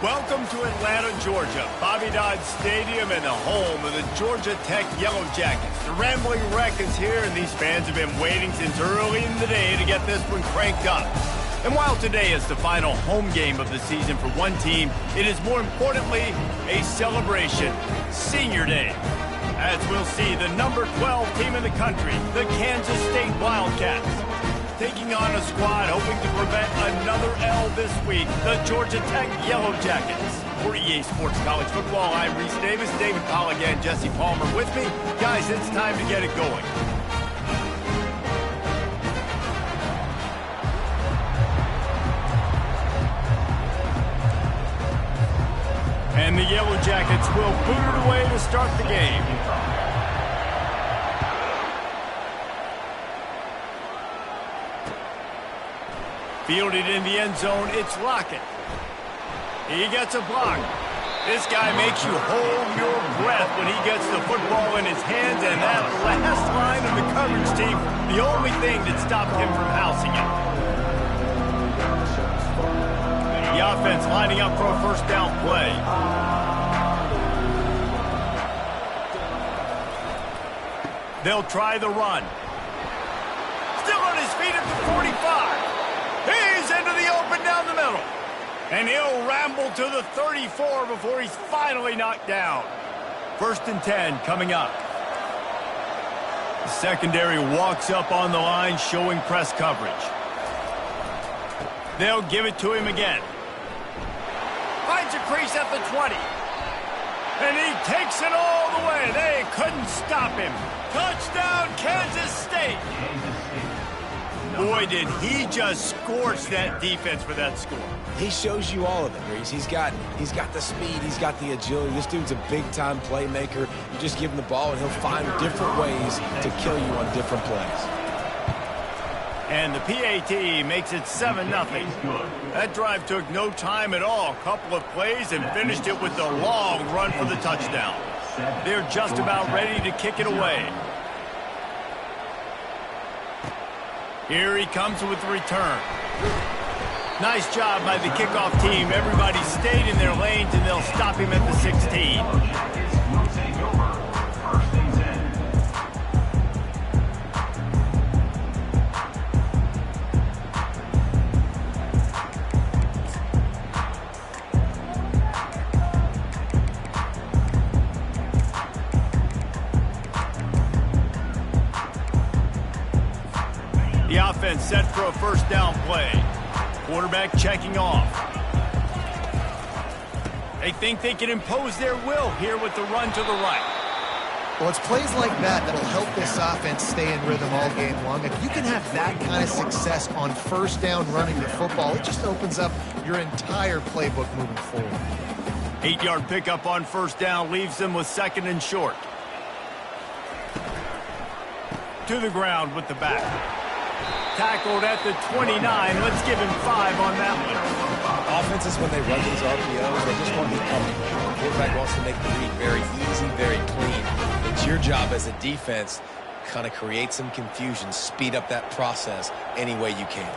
Welcome to Atlanta, Georgia, Bobby Dodd Stadium and the home of the Georgia Tech Yellow Jackets. The Rambling Wreck is here, and these fans have been waiting since early in the day to get this one cranked up. And while today is the final home game of the season for one team, it is more importantly a celebration, Senior Day. As we'll see, the number 12 team in the country, the Kansas State Wildcats, taking on a squad hoping to prevent another L this week, the Georgia Tech Yellow Jackets. For EA Sports College Football, I'm Reese Davis, David Powell again, Jesse Palmer with me. Guys, it's time to get it going. And the Yellow Jackets will boot it away to start the game. Fielded in the end zone, it's Lockett. He gets a block. This guy makes you hold your breath when he gets the football in his hands, and that last line of the coverage team, the only thing that stopped him from housing it. The offense lining up for a first down play. They'll try the run. Still on his feet at the 45. He's into the open down the middle. And he'll ramble to the 34 before he's finally knocked down. 1st and 10 coming up. The secondary walks up on the line, showing press coverage. They'll give it to him again. Finds a crease at the 20. And he takes it all the way. They couldn't stop him. Touchdown, Kansas State. Boy, did he just scorch that defense for that score. He shows you all of it, Reese. He's got the speed, he's got the agility. This dude's a big-time playmaker. You just give him the ball, and he'll find different ways to kill you on different plays. And the PAT makes it 7-0. That drive took no time at all. A couple of plays and finished it with a long run for the touchdown. They're just about ready to kick it away. Here he comes with the return. Nice job by the kickoff team. Everybody stayed in their lanes, and they'll stop him at the 16. The offense set for a first down play. Quarterback checking off. They think they can impose their will here with the run to the right. Well, it's plays like that that'll help this offense stay in rhythm all game long. If you can have that kind of success on first down running the football, it just opens up your entire playbook moving forward. 8-yard pickup on first down leaves them with 2nd and short. To the ground with the back. Tackled at the 29. Let's give him 5 on that one. Offenses, when they run these RPOs, they just want to be comfortable. The quarterback wants to make the read very easy, very clean. It's your job as a defense, kind of create some confusion, speed up that process any way you can.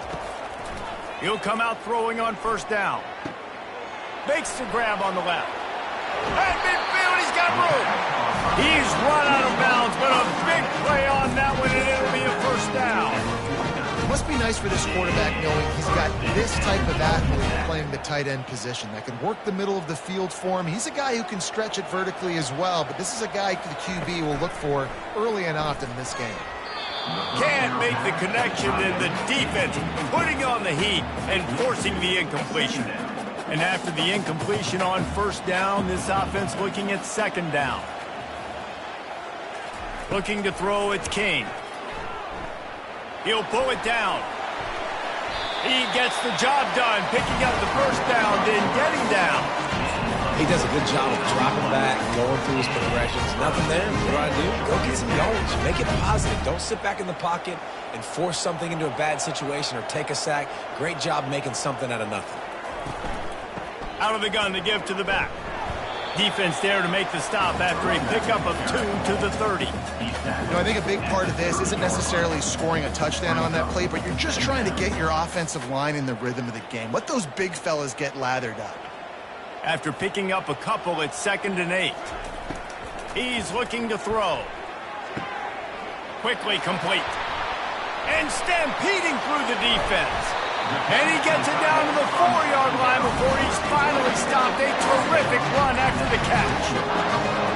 He'll come out throwing on first down. Makes the grab on the left. At midfield, he's got room. He's run out of bounds, but a big play on that one, and it'll be a first down. Must be nice for this quarterback knowing he's got this type of athlete playing the tight end position that can work the middle of the field for him. He's a guy who can stretch it vertically as well, but this is a guy the QB will look for early and often in this game. Can't make the connection, and the defense putting on the heat and forcing the incompletion. And after the incompletion on first down, this offense looking at 2nd down. Looking to throw, it's King. He'll pull it down. He gets the job done, picking up the first down, then getting down. He does a good job of dropping back, going through his progressions. Nothing there. What do I do? Go get some yards. Make it positive. Don't sit back in the pocket and force something into a bad situation or take a sack. Great job making something out of nothing. Out of the gun to give to the back. Defense there to make the stop after a pickup of 2 to the 30. You know, I think a big part of this isn't necessarily scoring a touchdown on that play, but you're just trying to get your offensive line in the rhythm of the game. Let those big fellas get lathered up. After picking up a couple, it's 2nd and 8. He's looking to throw. Quickly complete. And stampeding through the defense. And he gets it down to the 4-yard line before he's finally stopped. A terrific run after the catch.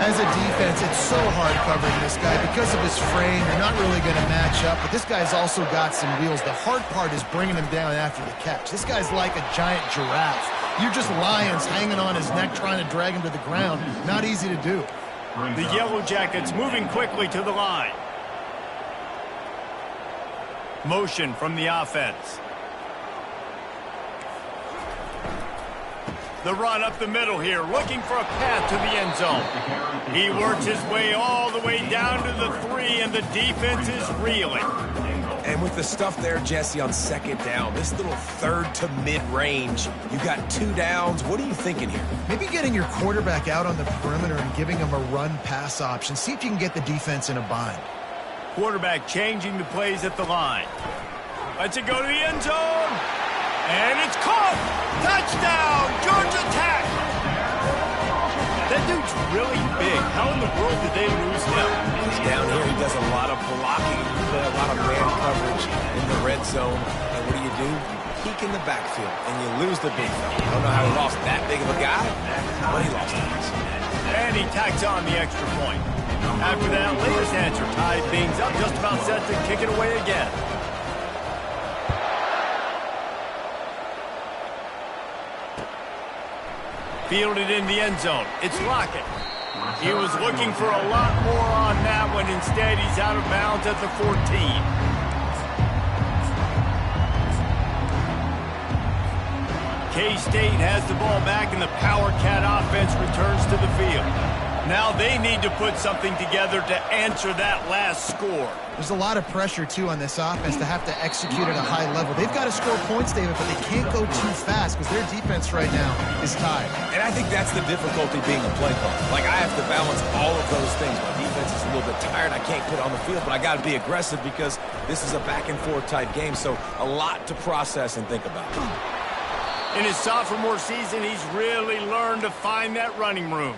As a defense, it's so hard covering this guy. Because of his frame, you're not really going to match up. But this guy's also got some wheels. The hard part is bringing him down after the catch. This guy's like a giant giraffe. You're just lions hanging on his neck trying to drag him to the ground. Not easy to do. The Yellow Jackets moving quickly to the line. Motion from the offense. The run up the middle here, looking for a path to the end zone. He works his way all the way down to the 3, and the defense is reeling. And with the stuff there, Jesse, on 2nd down, this little 3rd to mid-range, you got 2 downs. What are you thinking here? Maybe getting your quarterback out on the perimeter and giving him a run-pass option. See if you can get the defense in a bind. Quarterback changing the plays at the line. Lets it go to the end zone. And it's caught! Touchdown! Georgia Tech! That dude's really big. How in the world did they lose him? He's down here. He does a lot of blocking. You play a lot of man coverage in the red zone. And what do? You peek in the backfield, and you lose the big fella. I don't know how he lost that big of a guy, but he lost it. And he tacks on the extra point. After that, latest answer tied things up, just about set to kick it away again. Fielded in the end zone. It's Lockett. He was looking for a lot more on that one. Instead, he's out of bounds at the 14. K-State has the ball back, and the Power Cat offense returns to the field. Now they need to put something together to answer that last score. There's a lot of pressure, too, on this offense to have to execute at a high level. They've got to score points, David, but they can't go too fast because their defense right now is tired. And I think that's the difficulty being a play caller. Like, I have to balance all of those things. My defense is a little bit tired. I can't put it on the field, but I got to be aggressive because this is a back-and-forth type game, so a lot to process and think about. In his sophomore season, he's really learned to find that running room.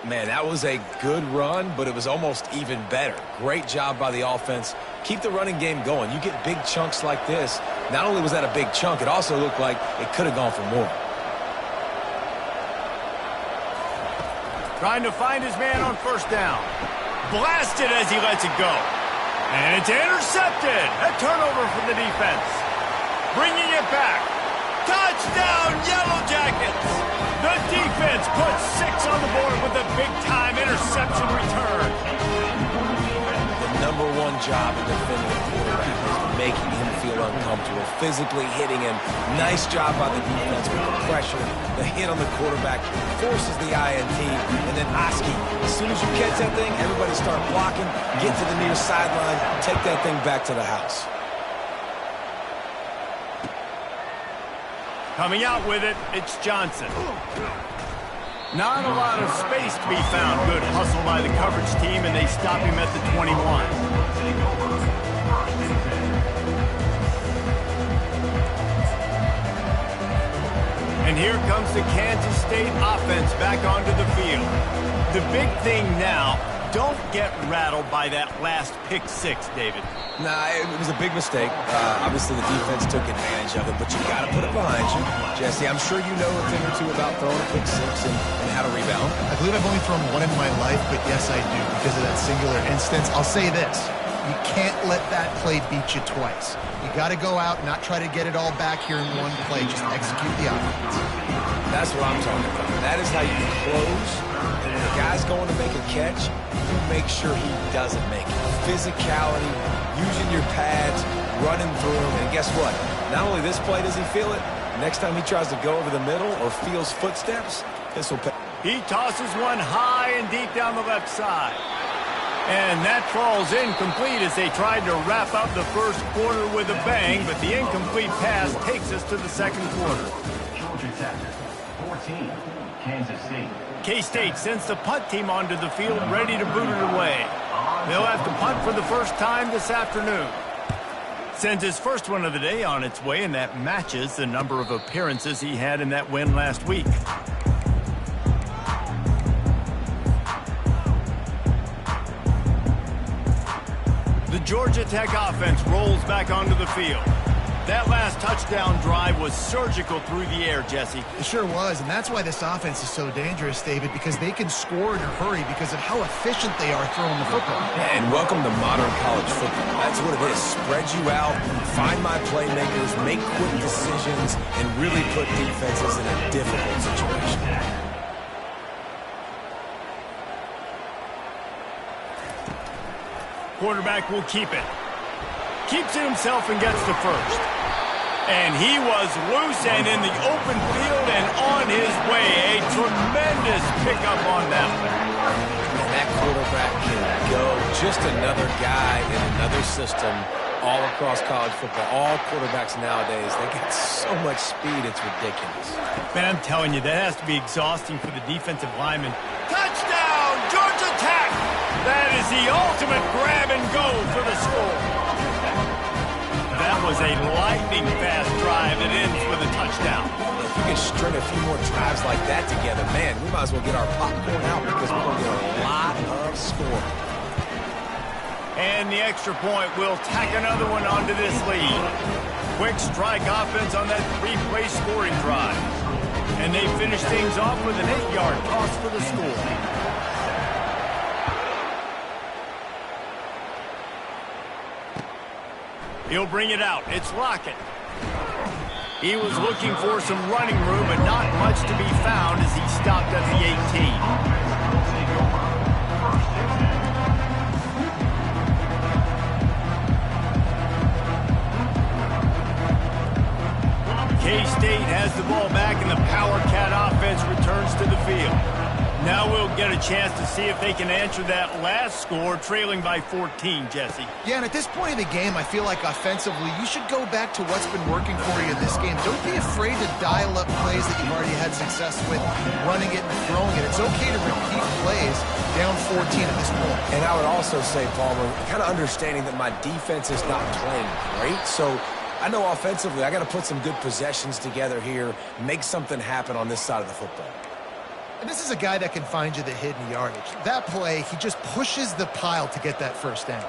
Man, that was a good run, but it was almost even better. Great job by the offense. Keep the running game going. You get big chunks like this. Not only was that a big chunk, it also looked like it could have gone for more. Trying to find his man on first down. Blasted as he lets it go. And it's intercepted. A turnover for the defense. Bringing it back. Touchdown, Yellow Jackets! The defense puts 6 on the board with a big-time interception return. The #1 job in defending a quarterback is making him feel uncomfortable, physically hitting him. Nice job by the defense with the pressure. The hit on the quarterback forces the INT. And then Oski, as soon as you catch that thing, everybody start blocking, get to the near sideline, take that thing back to the house. Coming out with it, it's Johnson. Not a lot of space to be found. Good hustle by the coverage team, and they stop him at the 21. And here comes the Kansas State offense back onto the field. The big thing now, don't get rattled by that last pick 6, David. Nah, it was a big mistake. Obviously, the defense took advantage of it, but you got to put it behind you. Jesse, I'm sure you know a thing or two about throwing a pick 6 and how to rebound. I believe I've only thrown one in my life, but yes, I do because of that singular instance. I'll say this. You can't let that play beat you twice. You got to go out and not try to get it all back here in one play. Just execute the offense. That's what I'm talking about. That is how you close. And when the guy's going to make a catch, you make sure he doesn't make it. Physicality, using your pads, running through him. And guess what? Not only this play does he feel it, next time he tries to go over the middle or feels footsteps, this will pay. He tosses one high and deep down the left side. And that falls incomplete as they tried to wrap up the first quarter with a bang, but the incomplete pass takes us to the second quarter. Georgia Tech, 14, Kansas State. K-State sends the punt team onto the field ready to boot it away. They'll have to punt for the first time this afternoon. Sends his first one of the day on its way, and that matches the number of appearances he had in that win last week. Georgia Tech offense rolls back onto the field. That last touchdown drive was surgical through the air, Jesse. It sure was, and that's why this offense is so dangerous, David, because they can score in a hurry because of how efficient they are throwing the football. And welcome to modern college football. That's what it is. Spread you out, find my playmakers, make quick decisions, and really put defenses in a difficult situation. Quarterback will keep it. Keeps it himself and gets to first. And he was loose and in the open field and on his way. A tremendous pickup on that one. And that quarterback can go. Just another guy in another system all across college football. All quarterbacks nowadays, they got so much speed, it's ridiculous. Man, I'm telling you, that has to be exhausting for the defensive lineman. Touchdown, Georgia Tech! That is the ultimate grab and go for the score. That was a lightning-fast drive that ends with a touchdown. If you can string a few more drives like that together, man, we might as well get our popcorn out because we're going to get a lot of score. And the extra point will tack another one onto this lead. Quick strike offense on that three-play scoring drive. And they finish things off with an 8-yard toss for the score. He'll bring it out. It's Lockett. He was looking for some running room, but not much to be found as he stopped at the 18. K-State has the ball back, and the Power Cat offense returns to the field. Now we'll get a chance to see if they can answer that last score, trailing by 14, Jesse. Yeah, and at this point in the game, I feel like offensively, you should go back to what's been working for you in this game. Don't be afraid to dial up plays that you've already had success with, running it and throwing it. It's okay to repeat plays down 14 at this point. And I would also say, Palmer, kind of understanding that my defense is not playing great, so I know offensively I got to put some good possessions together here, make something happen on this side of the football. And this is a guy that can find you the hidden yardage. That play, he just pushes the pile to get that first down.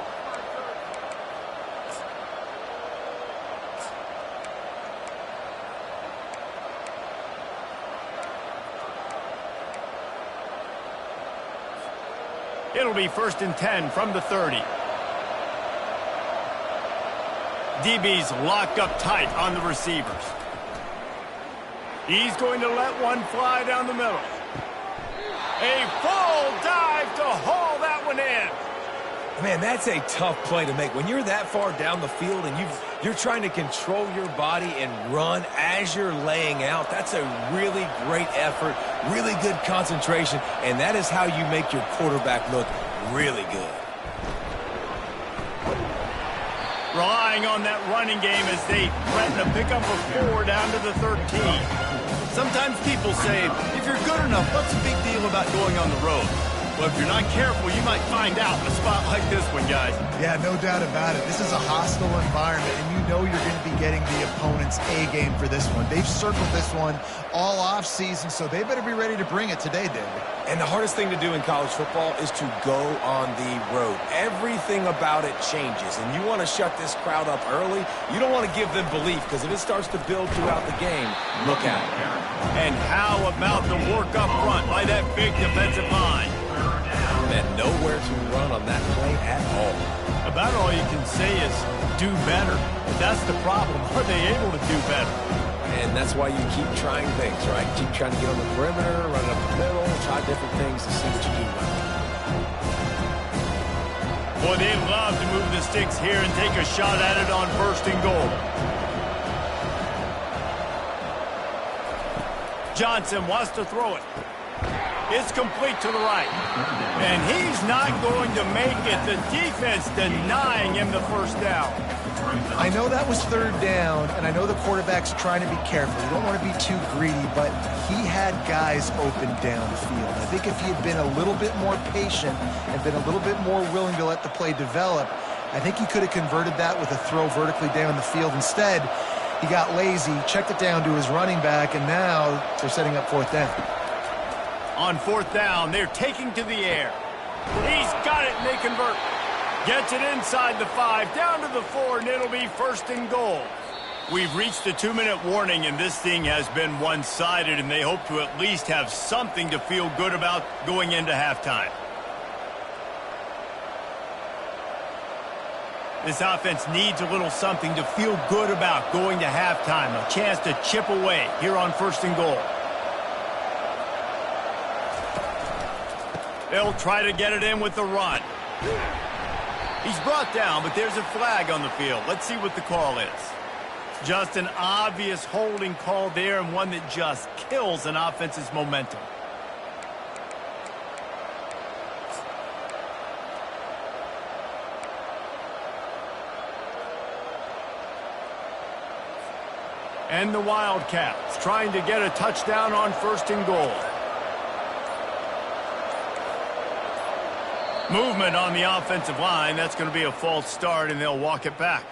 It'll be 1st and 10 from the 30. DB's locked up tight on the receivers. He's going to let one fly down the middle. A full dive to haul that one in. Man, that's a tough play to make. When you're that far down the field and you're trying to control your body and run as you're laying out, that's a really great effort, really good concentration, and that is how you make your quarterback look really good. Relying on that running game as they threaten to pick up a 4 down to the 13. Sometimes people say, if you're good enough, what's the big deal about going on the road? Well, if you're not careful, you might find out in a spot like this one, guys. Yeah, no doubt about it. This is a hostile environment, and you know you're going to be getting the opponent's A-game for this one. They've circled this one all off-season, so they better be ready to bring it today, David. And the hardest thing to do in college football is to go on the road. Everything about it changes, and you want to shut this crowd up early. You don't want to give them belief, because if it starts to build throughout the game, look out. And how about the work up front by that big defensive line? And nowhere to run on that play at all. About all you can say is do better. But that's the problem. Are they able to do better? And that's why you keep trying things, right? Keep trying to get on the perimeter, run up the middle, try different things to see what you do well. Boy, they love to move the sticks here and take a shot at it on 1st and goal. Johnson wants to throw it. It's complete to the right. And he's not going to make it. The defense denying him the 1st down. I know that was 3rd down, and I know the quarterback's trying to be careful. You don't want to be too greedy, but he had guys open downfield. I think if he had been a little bit more patient and been a little bit more willing to let the play develop, I think he could have converted that with a throw vertically down the field. Instead, he got lazy, checked it down to his running back, and now they're setting up 4th down. On 4th down, they're taking to the air. He's got it, and they convert. Gets it inside the 5, down to the 4, and it'll be 1st and goal. We've reached the 2-minute warning, and this thing has been one-sided, and they hope to at least have something to feel good about going into halftime. This offense needs a little something to feel good about going to halftime, a chance to chip away here on 1st and goal. They'll try to get it in with the run. He's brought down, but there's a flag on the field. Let's see what the call is. Just an obvious holding call there, and one that just kills an offense's momentum. And the Wildcats trying to get a touchdown on 1st and goal. Movement on the offensive line. That's going to be a false start, and they'll walk it back.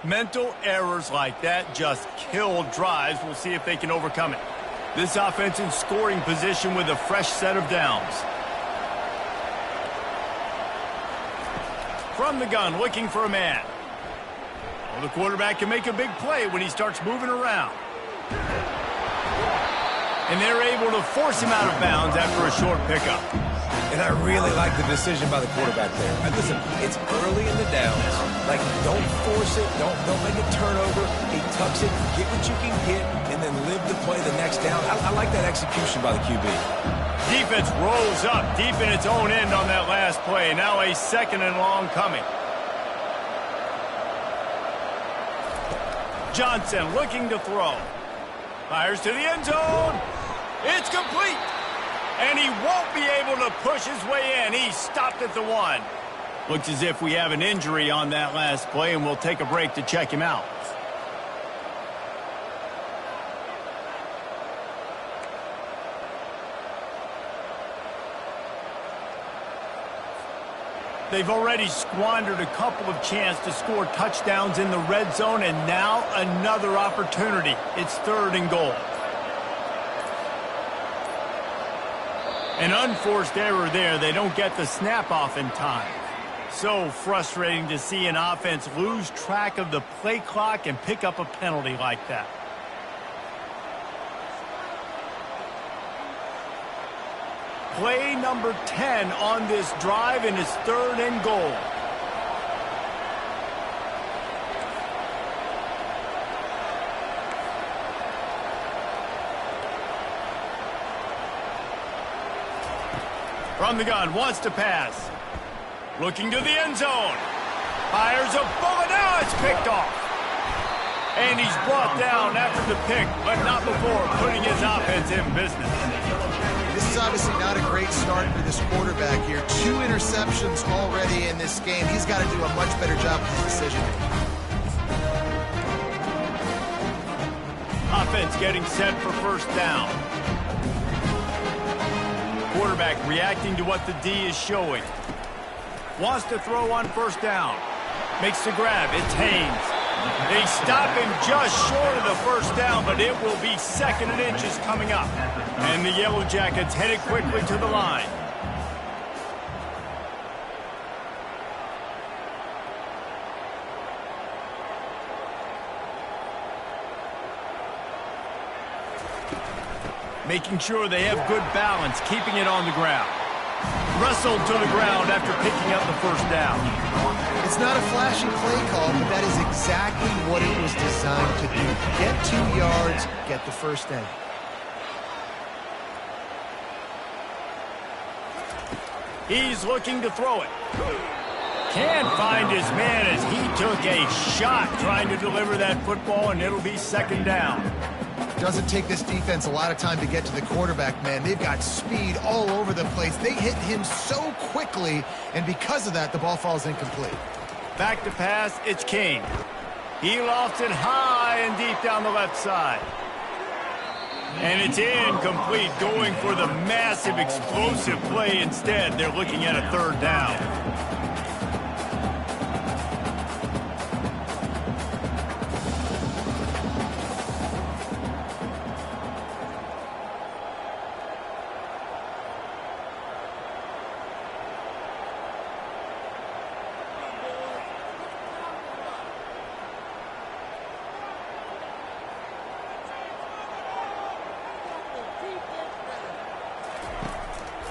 Mental errors like that just kill drives. We'll see if they can overcome it. This offense in scoring position with a fresh set of downs. From the gun, looking for a man. Well, the quarterback can make a big play when he starts moving around. And they're able to force him out of bounds after a short pickup. And I really like the decision by the quarterback there. And listen, it's early in the downs. Like, don't force it. Don't make a turnover. He tucks it, get what you can get, and then live the play the next down. I like that execution by the QB. Defense rolls up deep in its own end on that last play. Now a 2nd and long coming. Johnson looking to throw. Fires to the end zone. It's complete. And he won't be able to push his way in. He stopped at the 1. Looks as if we have an injury on that last play, and we'll take a break to check him out. They've already squandered a couple of chances to score touchdowns in the red zone, and now another opportunity. It's 3rd and goal. An unforced error there. They don't get the snap off in time. So frustrating to see an offense lose track of the play clock and pick up a penalty like that. Play number 10 on this drive, and it's 3rd and goal. From the gun, wants to pass. Looking to the end zone. Fires a bullet. Now it's picked off. And he's brought down after the pick, but not before putting his offense in business. This is obviously not a great start for this quarterback here. 2 interceptions already in this game. He's got to do a much better job with his decision. Offense getting set for 1st down. Quarterback reacting to what the D is showing. Wants to throw on 1st down. Makes the grab. It's Haynes. They stop him just short of the 1st down, but it will be 2nd and inches coming up. And the Yellow Jackets headed quickly to the line. Making sure they have good balance, keeping it on the ground. Wrestled to the ground after picking up the 1st down. It's not a flashy play call, but that is exactly what it was designed to do. Get 2 yards, get the 1st down. He's looking to throw it. Can't find his man as he took a shot trying to deliver that football, and it'll be 2nd down. Doesn't take this defense a lot of time to get to the quarterback, man. They've got speed all over the place. They hit him so quickly, and because of that, the ball falls incomplete. Back to pass, it's King. He lofts it high and deep down the left side. And it's incomplete, going for the massive explosive play instead. They're looking at a 3rd down.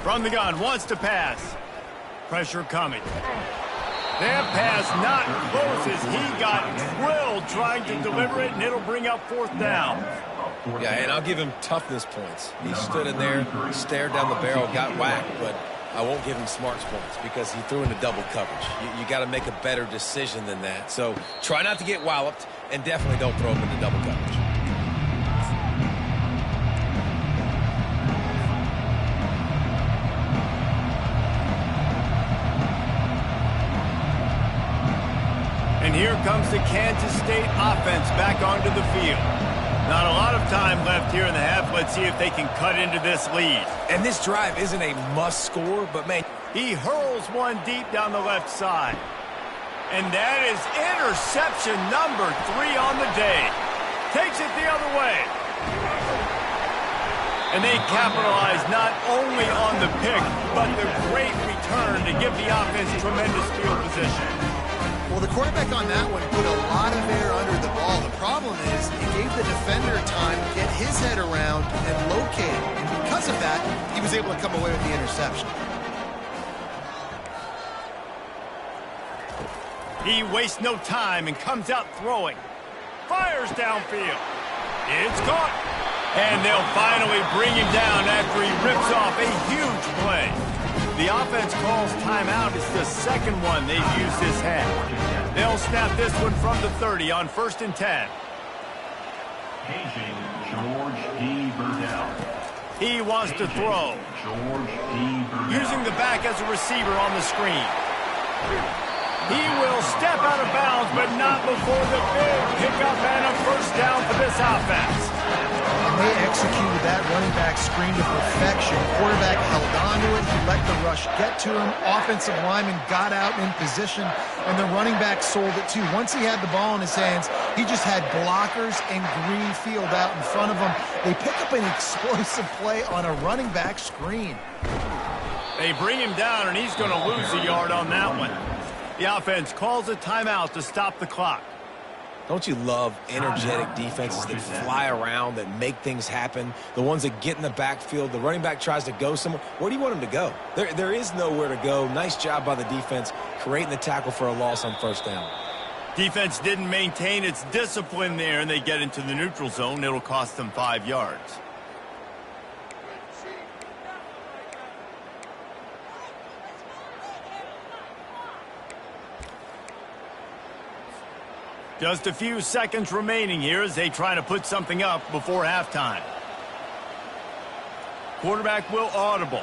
From the gun, wants to pass. Pressure coming. That pass not close as he got drilled trying to deliver it, and it'll bring up fourth down. Yeah, and I'll give him toughness points. He stood in there, stared down the barrel, got whacked, but I won't give him smarts points because he threw into double coverage. You got to make a better decision than that. So try not to get walloped, and definitely don't throw him into double coverage. And here comes the Kansas State offense back onto the field. Not a lot of time left here in the half. Let's see if they can cut into this lead. And this drive isn't a must score, but man, he hurls one deep down the left side. And that is interception number 3 on the day. Takes it the other way. And they capitalize not only on the pick, but the great return to give the offense tremendous field position. Well, the quarterback on that one put a lot of air under the ball. The problem is he gave the defender time to get his head around and locate it. And because of that, he was able to come away with the interception. He wastes no time and comes out throwing. Fires downfield. It's caught. And they'll finally bring him down after he rips off a huge play. The offense calls timeout. It's the second one they've used this half. They'll snap this one from the 30 on 1st and 10. Paging George D. Burdell. He wants to throw. George D. Burdell. Using the back as a receiver on the screen. He will step out of bounds, but not before the big pickup and a first down for this offense. And they executed that running back screen to perfection. Quarterback held on to it. He let the rush get to him. Offensive lineman got out in position, and the running back sold it too. Once he had the ball in his hands, he just had blockers and green field out in front of him. They pick up an explosive play on a running back screen. They bring him down, and he's going to lose a yard on that one. The offense calls a timeout to stop the clock. Don't you love energetic defenses that fly around, that make things happen? The ones that get in the backfield, the running back tries to go somewhere. Where do you want him to go? There is nowhere to go. Nice job by the defense creating the tackle for a loss on first down. Defense didn't maintain its discipline there, and they get into the neutral zone. It'll cost them 5 yards. Just a few seconds remaining here as they try to put something up before halftime. Quarterback will audible.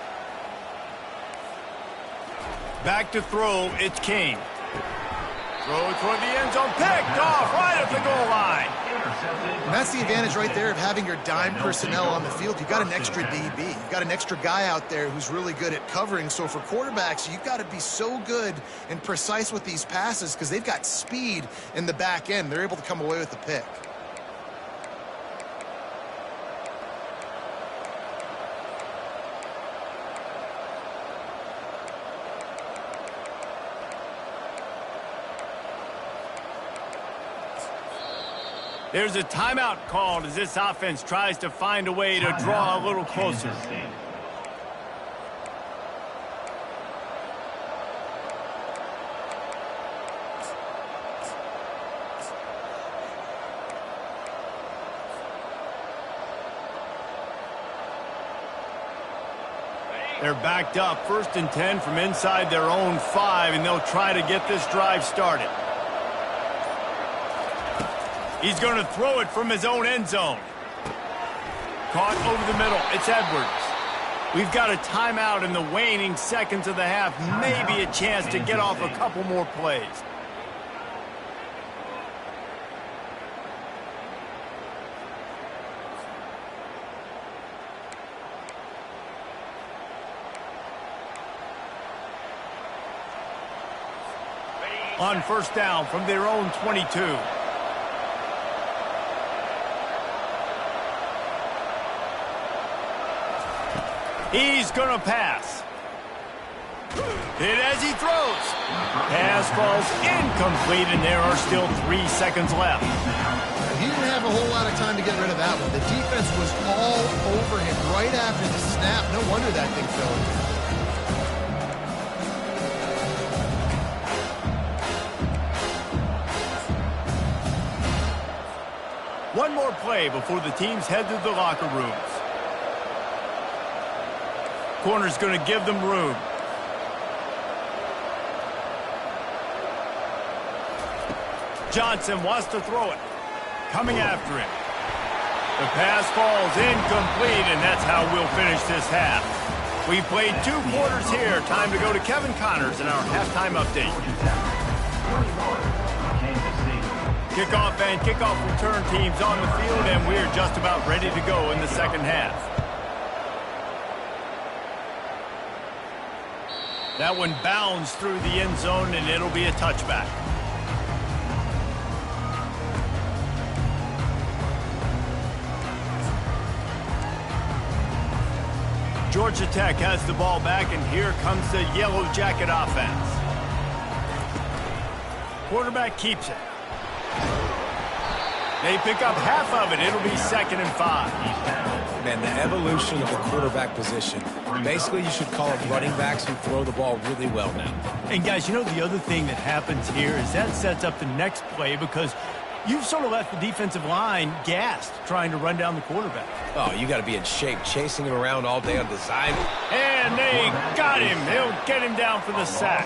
Back to throw, it's King. Throw toward the end zone, picked off right at the goal line. And that's the advantage right there of having your dime personnel on the field. You've got an extra DB. You've got an extra guy out there who's really good at covering. So for quarterbacks, you've got to be so good and precise with these passes because they've got speed in the back end. They're able to come away with the pick. There's a timeout called as this offense tries to find a way to draw a little closer. They're backed up, 1st and 10 from inside their own 5, and they'll try to get this drive started. He's going to throw it from his own end zone. Caught over the middle. It's Edwards. We've got a timeout in the waning seconds of the half. Maybe a chance to get off a couple more plays. On 1st down from their own 22. He's going to pass. Hit as he throws. Pass falls incomplete, and there are still 3 seconds left. He didn't have a whole lot of time to get rid of that one. The defense was all over him right after the snap. No wonder that thing fell. more play before the teams head to the locker rooms. Corner's going to give them room. Johnson wants to throw it. Coming after him. The pass falls incomplete, and that's how we'll finish this half. We played 2 quarters here. Time to go to Kevin Connors in our halftime update. Kickoff and kickoff return teams on the field, and we're just about ready to go in the second half. That one bounds through the end zone, and it'll be a touchback. Georgia Tech has the ball back, and here comes the Yellow Jacket offense. Quarterback keeps it. They pick up half of it. It'll be 2nd and 5. Man, the evolution of the quarterback position. Basically, you should call it running backs who throw the ball really well now. And, guys, you know the other thing that happens here is that sets up the next play because you've sort of left the defensive line gassed trying to run down the quarterback. Oh, you got to be in shape, chasing him around all day on design. And they got him. They'll get him down for the sack.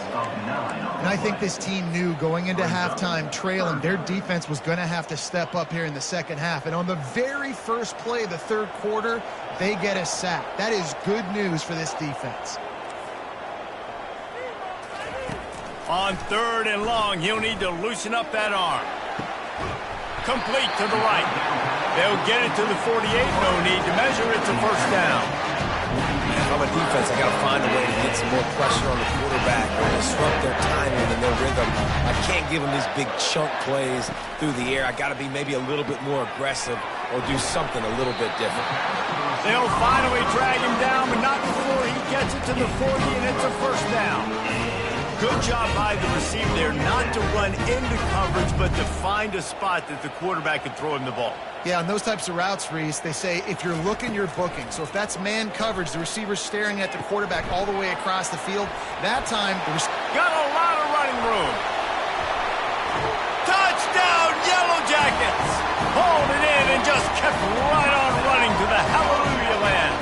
And I think this team knew going into halftime trailing, their defense was going to have to step up here in the second half. And on the very first play of the third quarter, they get a sack. That is good news for this defense. On 3rd and long, he'll need to loosen up that arm. Complete to the right. They'll get it to the 48. No need to measure. It's a first down. If I'm a defense, I got to find a way to get some more pressure on the quarterback or disrupt their timing and their rhythm. I can't give them these big chunk plays through the air. I got to be maybe a little bit more aggressive or do something a little bit different. They'll finally drag him down, but not before he gets it to the 40, and it's a first down. Good job by the receiver there not to run into coverage, but to find a spot that the quarterback can throw him the ball. Yeah, on those types of routes, Reese, they say if you're looking, you're booking. So if that's man coverage, the receiver's staring at the quarterback all the way across the field, that time, got a lot of running room. Touchdown, Yellow Jackets! Hauled it in and just kept right on running to the hallelujah land.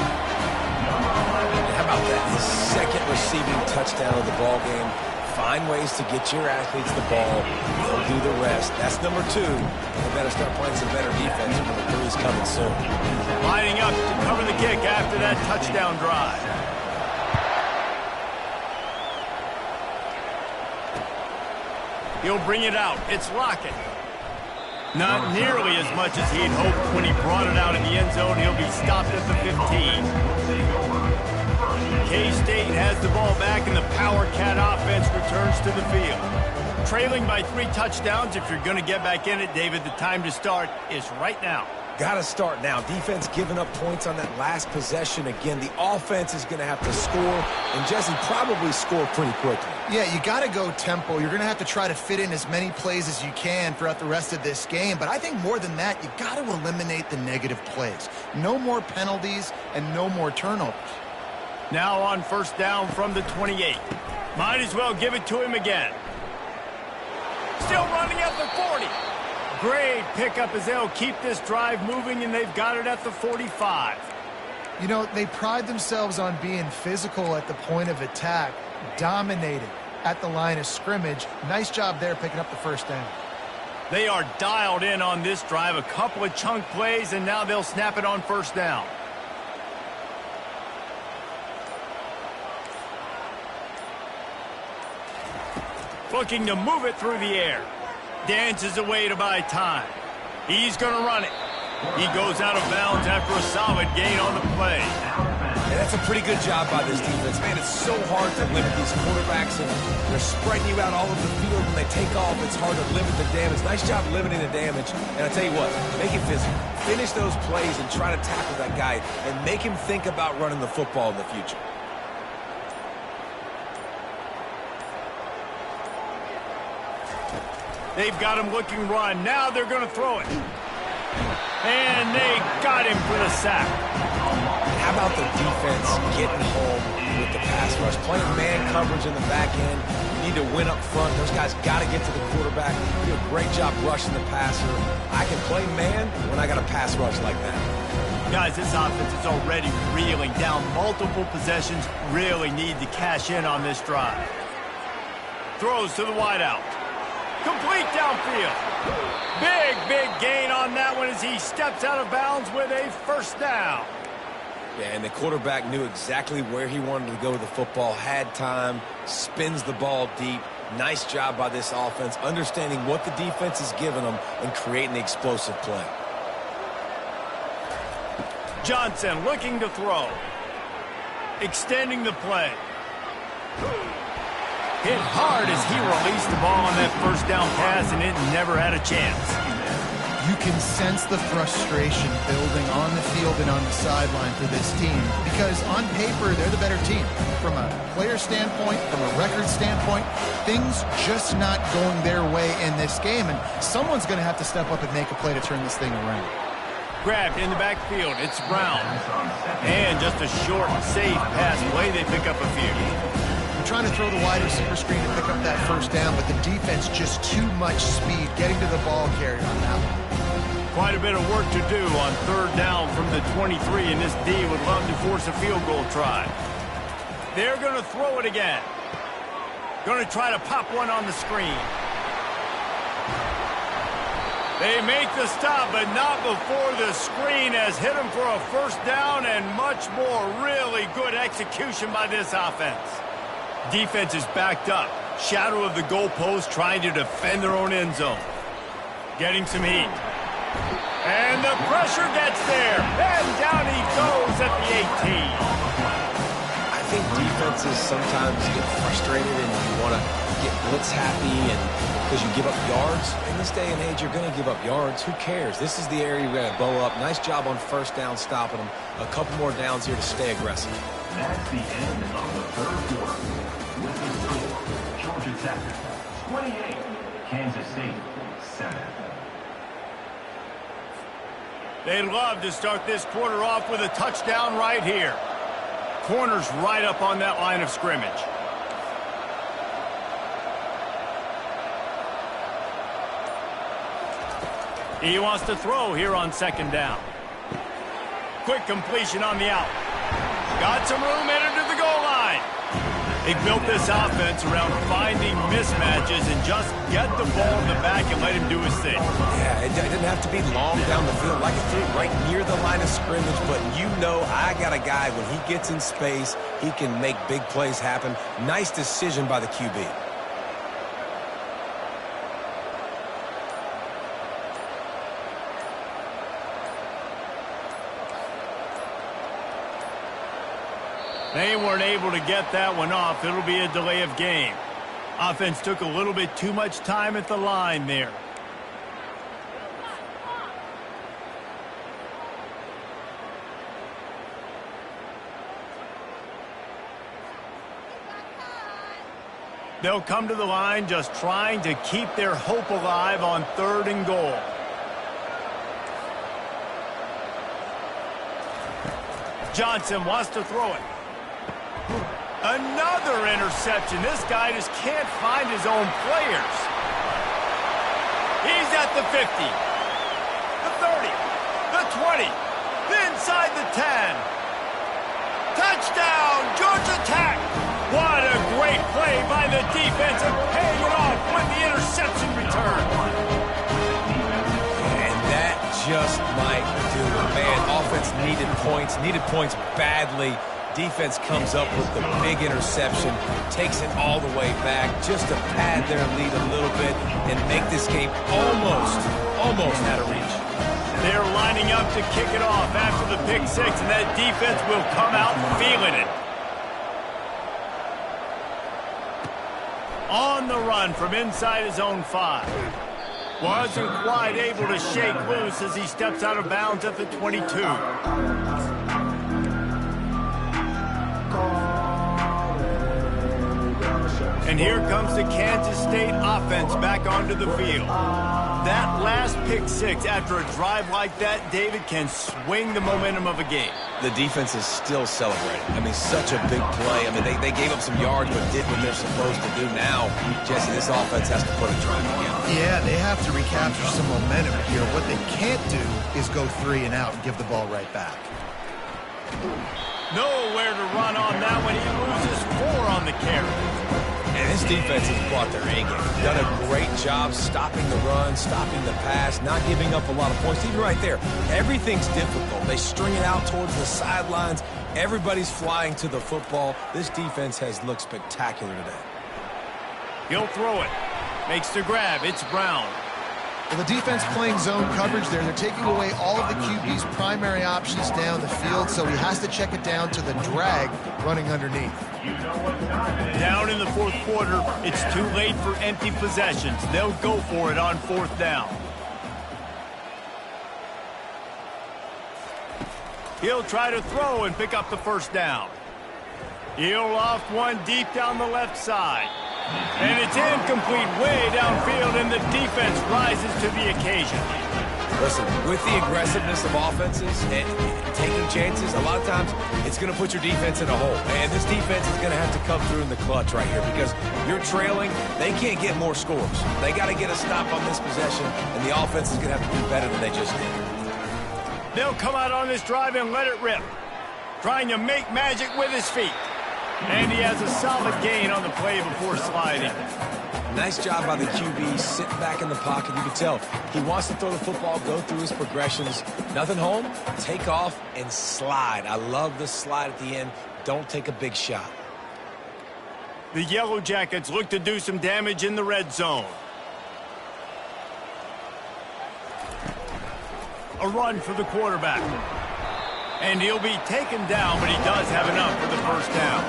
How about that? His 2nd receiving touchdown of the ball game. Find ways to get your athletes the ball. They'll do the rest. That's number 2. They better start playing some better defense. Number 3 is coming soon. Lining up to cover the kick after that touchdown drive. He'll bring it out. It's Lockett. Not nearly as much as he'd hoped when he brought it out in the end zone. He'll be stopped at the 15. K-State has the ball back, and the Power Cat offense returns to the field. Trailing by 3 touchdowns. If you're going to get back in it, David, the time to start is right now. Got to start now. Defense giving up points on that last possession. Again, the offense is going to have to score, and Jesse probably score pretty quickly. yeah, you got to go tempo. You're going to have to try to fit in as many plays as you can throughout the rest of this game. But I think more than that, you got to eliminate the negative plays. No more penalties and no more turnovers. Now on first down from the 28. Might as well give it to him again. Still running at the 40. Great pickup as they'll keep this drive moving, and they've got it at the 45. You know, they pride themselves on being physical at the point of attack, dominating at the line of scrimmage. Nice job there picking up the first down. They are dialed in on this drive. A couple of chunk plays, and now they'll snap it on first down. Looking to move it through the air. Dances away to buy time. He's going to run it. He goes out of bounds after a solid gain on the play. And that's a pretty good job by this defense. Man, it's so hard to limit these quarterbacks, and they're spreading you out all over the field. When they take off, it's hard to limit the damage. Nice job limiting the damage. And I tell you what, make it physical. Finish those plays and try to tackle that guy and make him think about running the football in the future. They've got him looking run. Now they're going to throw it. And they got him for the sack. How about the defense getting home with the pass rush. Playing man coverage in the back end. You need to win up front. Those guys got to get to the quarterback. You do a great job rushing the passer. I can play man when I got a pass rush like that. Guys, this offense is already reeling down multiple possessions. Really need to cash in on this drive. Throws to the wideout. Complete downfield. Big gain on that one as he steps out of bounds with a first down. Yeah, and the quarterback knew exactly where he wanted to go with the football, had time, spins the ball deep. Nice job by this offense, understanding what the defense is giving them and creating the explosive play. Johnson looking to throw. Extending the play. Hit hard as he released the ball on that first down pass, and it never had a chance. You can sense the frustration building on the field and on the sideline for this team because on paper, they're the better team. From a player standpoint, from a record standpoint, things just not going their way in this game, and someone's going to have to step up and make a play to turn this thing around. Grabbed in the backfield, it's Brown. And just a short, safe pass play, they pick up a few. Trying to throw the wide receiver screen to pick up that first down, but the defense just too much speed getting to the ball carrier on that one. Quite a bit of work to do on third down from the 23, and this D would love to force a field goal try. They're going to throw it again. Going to try to pop one on the screen. They make the stop, but not before the screen has hit them for a first down and much more. Really good execution by this offense. Defense is backed up. Shadow of the goalpost trying to defend their own end zone. Getting some heat. And the pressure gets there. And down he goes at the 18. I think defenses sometimes get frustrated and you want to get blitz happy and because you give up yards. In this day and age, you're going to give up yards. Who cares? This is the area you're going to bow up. Nice job on first down stopping them. A couple more downs here to stay aggressive. That's the end of the third quarter. With the score, Georgia Tech 28, Kansas State 7. They'd love to start this quarter off with a touchdown right here. Corner's right up on that line of scrimmage. He wants to throw here on second down. Quick completion on the out. Got some room headed to the goal line. They built this offense around finding mismatches and just get the ball in the back and let him do his thing. Yeah, it didn't have to be long down the field. Like it threw right near the line of scrimmage, but you know I got a guy, when he gets in space, he can make big plays happen. Nice decision by the QB. They weren't able to get that one off. It'll be a delay of game. Offense took a little bit too much time at the line there. They'll come to the line just trying to keep their hope alive on 3rd and goal. Johnson wants to throw it. Another interception. This guy just can't find his own players. He's at the 50, the 30, the 20, inside the 10. Touchdown, Georgia Tech. What a great play by the defense and paying it off with the interception return. And that just might do it. Man, offense needed points badly. Defense comes up with the big interception, takes it all the way back just to pad their lead a little bit and make this game almost out of reach. They're lining up to kick it off after the pick six, and that defense will come out feeling it. On the run from inside his own 5. Wasn't quite able to shake loose as he steps out of bounds at the 22. And here comes the Kansas State offense back onto the field. That last pick six after a drive like that, David, can swing the momentum of a game. The defense is still celebrating. I mean, such a big play. I mean, they gave up some yards but did what they're supposed to do. Now, Jesse, this offense has to put a drive together. Yeah, they have to recapture some momentum here. What they can't do is go 3 and out and give the ball right back. Nowhere to run on that one. He loses 4 on the carry. And this defense has brought their A game. Done a great job stopping the run, stopping the pass, not giving up a lot of points. Even right there, everything's difficult. They string it out towards the sidelines. Everybody's flying to the football. This defense has looked spectacular today. He'll throw it. Makes the grab. It's Brown. Well, the defense playing zone coverage there. They're taking away all of the QB's primary options down the field, so he has to check it down to the drag running underneath. Down in the 4th quarter, it's too late for empty possessions. They'll go for it on 4th down. He'll try to throw and pick up the 1st down. He'll loft one deep down the left side. And it's incomplete way downfield, and the defense rises to the occasion. Listen, with the aggressiveness of offenses and taking chances, a lot of times it's going to put your defense in a hole. And this defense is going to have to come through in the clutch right here because you're trailing. They can't get more scores. They got to get a stop on this possession, and the offense is going to have to do better than they just did. They'll come out on this drive and let it rip, trying to make magic with his feet. And he has a solid gain on the play before sliding. Nice job by the QB, sitting back in the pocket. You can tell he wants to throw the football, go through his progressions. Nothing home, take off, and slide. I love the slide at the end. Don't take a big shot. The Yellow Jackets look to do some damage in the red zone. A run for the quarterback. And he'll be taken down, but he does have enough for the 1st down.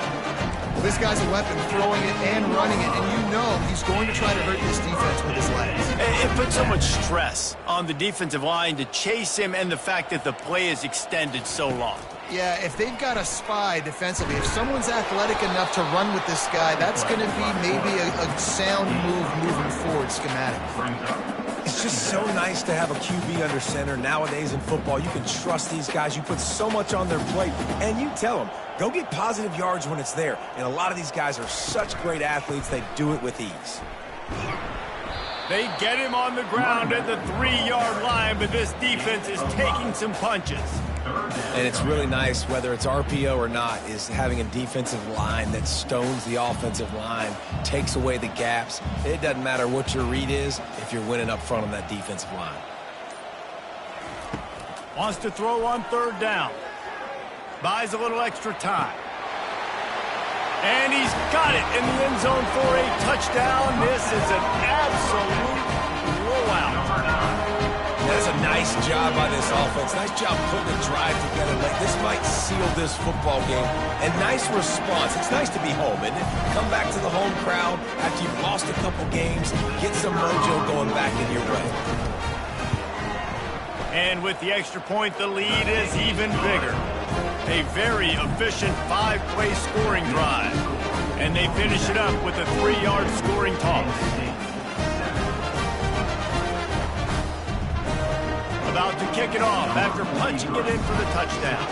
Well, this guy's a weapon, throwing it and running it, and you know he's going to try to hurt this defense with his legs. It puts so much stress on the defensive line to chase him and the fact that the play is extended so long. Yeah, if they've got a spy defensively, if someone's athletic enough to run with this guy, that's going to be maybe a sound move moving forward schematically. It's just so nice to have a QB under center. Nowadays in football, you can trust these guys. You put so much on their plate, and you tell them, go get positive yards when it's there. And a lot of these guys are such great athletes, they do it with ease. They get him on the ground at the 3-yard line, but this defense is taking some punches. And it's really nice, whether it's RPO or not, is having a defensive line that stones the offensive line, takes away the gaps. It doesn't matter what your read is if you're winning up front on that defensive line. Wants to throw on 3rd down. Buys a little extra time. And he's got it in the end zone for a touchdown. This is an absolute blowout. That's a nice job by this offense. Nice job putting the drive together late. This might seal this football game. And nice response. It's nice to be home, isn't it? Come back to the home crowd after you've lost a couple games. Get some mojo going back in your way. And with the extra point, the lead is even bigger. A very efficient 5-play scoring drive. And they finish it up with a 3-yard scoring toss. About to kick it off after punching it in for the touchdown.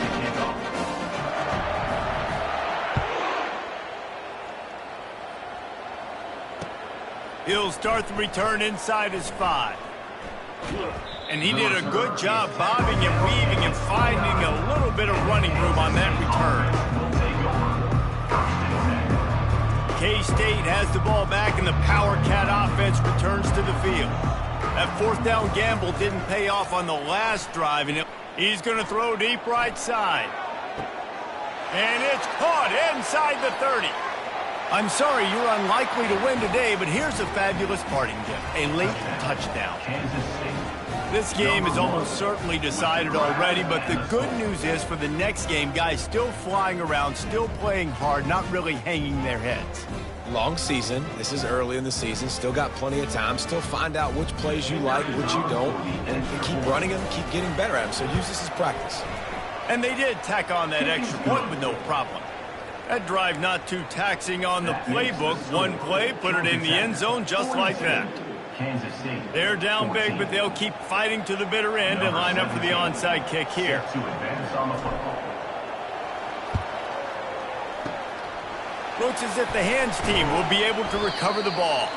He'll start the return inside his 5. And he did a good job bobbing and weaving and finding a little bit of running room on that return. K-State has the ball back, and the Power Cat offense returns to the field. That 4th down gamble didn't pay off on the last drive, and he's going to throw deep right side. And it's caught inside the 30. I'm sorry you're unlikely to win today, but here's a fabulous parting gift, a late touchdown. This game is almost certainly decided already, but the good news is for the next game, guys still flying around, still playing hard, not really hanging their heads. Long season. This is early in the season. Still got plenty of time. Still find out which plays you like, which you don't, and keep running them, keep getting better at them. So use this as practice. And they did tack on that extra point with no problem. That drive not too taxing on the playbook. One play, put it in the end zone just like that. They're down big, but they'll keep fighting to the bitter end and line up for the onside kick here. Looks as if the hands team will be able to recover the ball.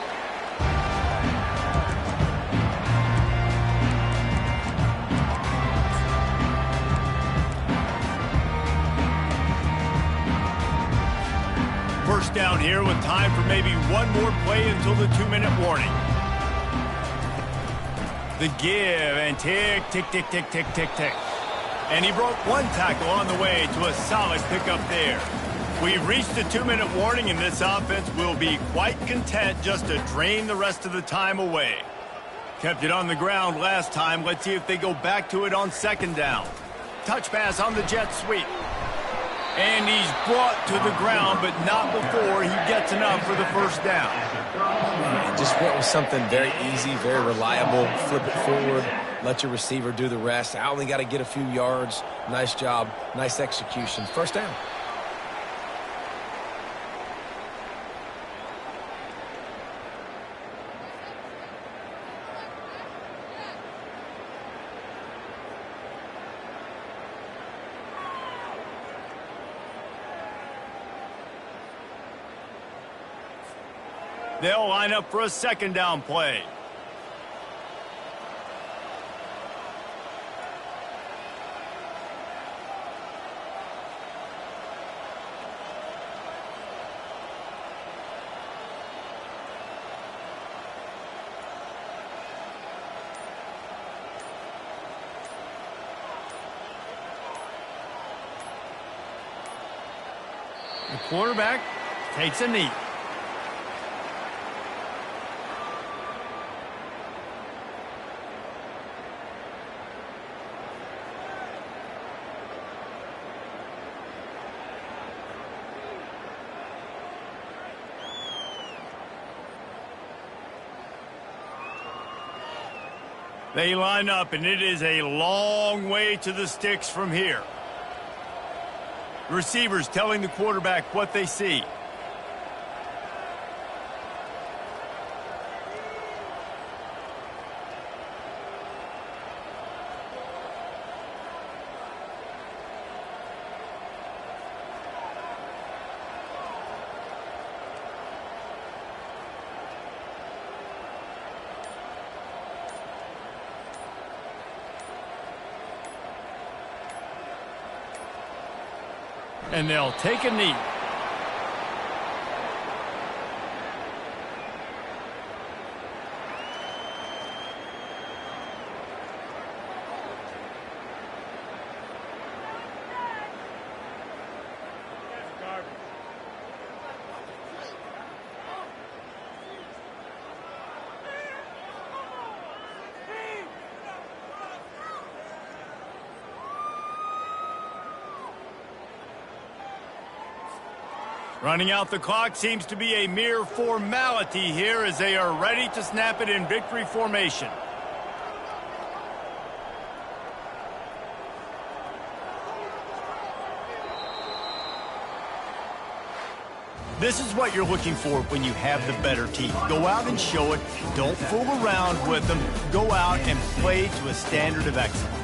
First down here with time for maybe one more play until the 2-minute warning. The give and tick, tick, tick, tick, tick, tick, tick. And he broke one tackle on the way to a solid pickup there. We've reached the 2-minute warning, and this offense will be quite content just to drain the rest of the time away. Kept it on the ground last time. Let's see if they go back to it on second down. Touch pass on the jet sweep. And he's brought to the ground, but not before he gets enough for the first down. Just went with something very easy, very reliable. Flip it forward, let your receiver do the rest. I only got to get a few yards. Nice job, nice execution. First down. They'll line up for a second down play. The quarterback takes a knee. They line up, and it is a long way to the sticks from here. Receivers telling the quarterback what they see. And they'll take a knee. Running out the clock seems to be a mere formality here as they are ready to snap it in victory formation. This is what you're looking for when you have the better team. Go out and show it. Don't fool around with them. Go out and play to a standard of excellence.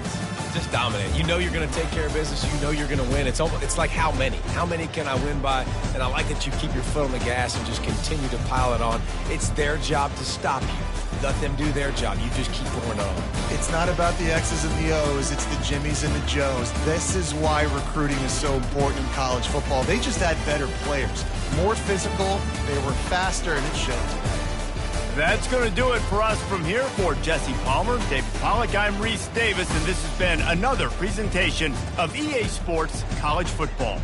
Just dominate. You know you're going to take care of business. You know you're going to win. It's like how many? How many can I win by? And I like that you keep your foot on the gas and just continue to pile it on. It's their job to stop you. Let them do their job. You just keep going on. It's not about the X's and the O's. It's the Jimmies and the Joes. This is why recruiting is so important in college football. They just had better players. More physical. They were faster, and it shows. That's going to do it for us from here. For Jesse Palmer, David Pollack, I'm Reese Davis, and this has been another presentation of EA Sports College Football.